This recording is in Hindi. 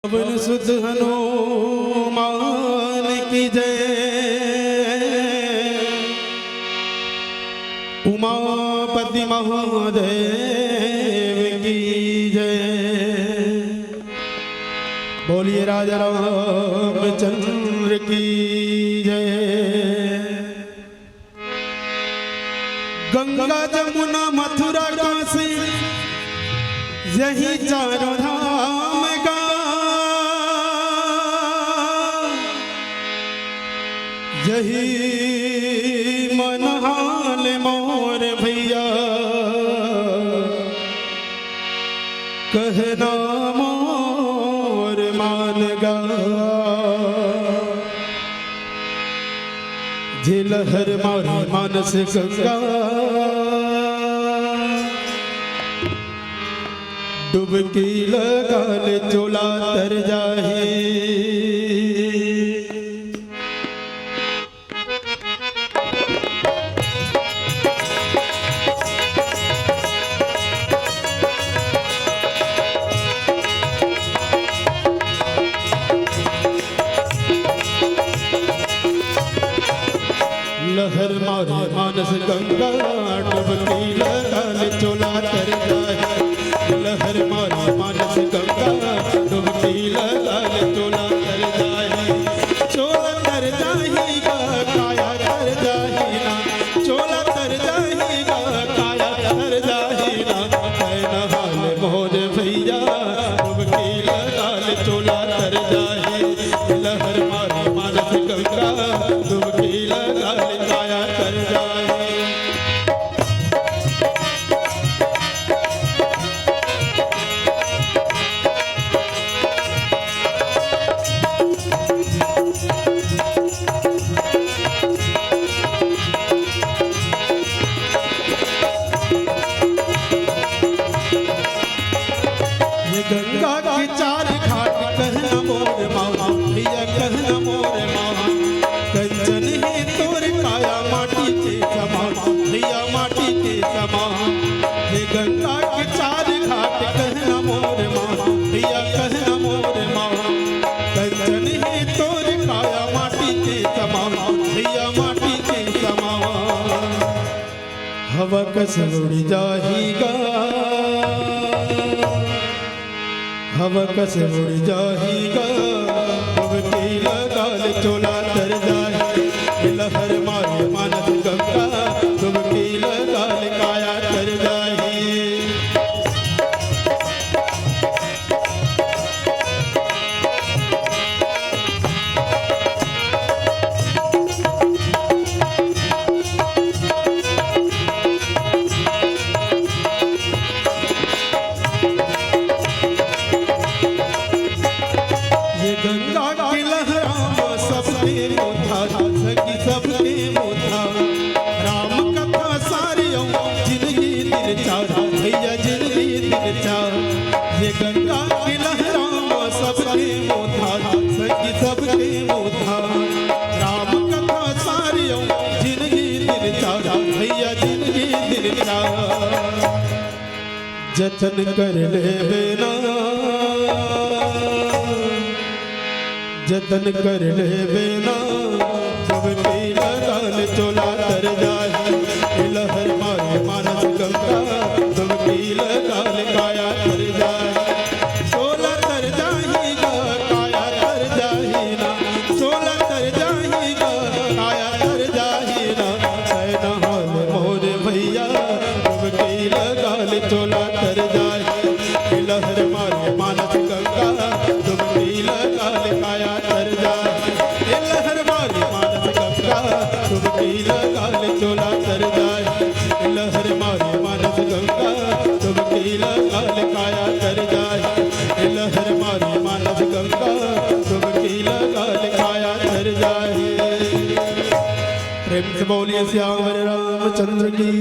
पवन सुत हनुमान की जय, उमापति महादेव की जय। बोलिए राजा रामचंद्र की जय। गंगा जमुना मथुरा काशी यही चारों धाम का यही मनहाल मोर भैया, कहना मोर मान गा। झिलहर मारी मानस गंगा, डुबकी लगा ले चोला तर जाए। लहर मारे मानस गंगा, डुबकी लगा ले चोला तर जाए। लहर मारे मानस गंगा, डुबकी लगा ले चोला तर जाए। चोला तर जाएगा काया तर जाएगा, चोला तर जाएगा काया तर जाएगा। कहना हाल मोर भैया, डुबकी लगा ले चोला तर जाए। लहर मारे मानस गंगा, डुबकी लगा ले काया तर जाए। गंगा के चार घाट कहना मोर मामा भैया, कहना मोर मामा। कंचन है तोर काया माटी के समान भैया, माटी के समान। हे गंगा के चार घाट कहना मोर मामा भैया, कहना मोर मामा। कंचन है तोर काया माटी के समान भैया, माटी के समान। हवा कस उड़ जाएगा, हवा कस उड़ जाएगा। डुबकी लगा ले चोला तर जाए। लहर मारे मानस गंगा, डुबकी लगा ले काया तर जाए। गंगा की लहरा सबके मोथा, सखी सबके मोथा। राम कथा सारी जिंदगी दिल चारा भैया, जिंदगी दिल चार। ये गंगा की लहरा सबके मोथा, सखी सबके मोथा। राम कथा सारी जिंदगी दिल चारा भैया, जिंदगी दिल चार। जतन कर ले बेना, जतन कर ले बेना। डुबकी लगा ले चोला तर जाए। लहर मारे मानस गंगा, डुबकी लगा ले काया तर जाए। चोला तर जाएगा काया तर जाएगा, चोला तर जाएगा काया तर जाएगा। कहना हाल मोर भैया, डुबकी लगा ले चोला तर जाए। लहर मारे मानस गंगा, डुबकी लगा ले काया तर जाए। लहर मारे मानस गंगा, डुबकी लगा ले चोला तर जाए। लहर मारे मानस गंगा, डुबकी लगा ले काया तर जाए। लहर मारे मानस गंगा, डुबकी लगा ले काया तर जाए। प्रेम से बोलिए श्याम रामचंद्र की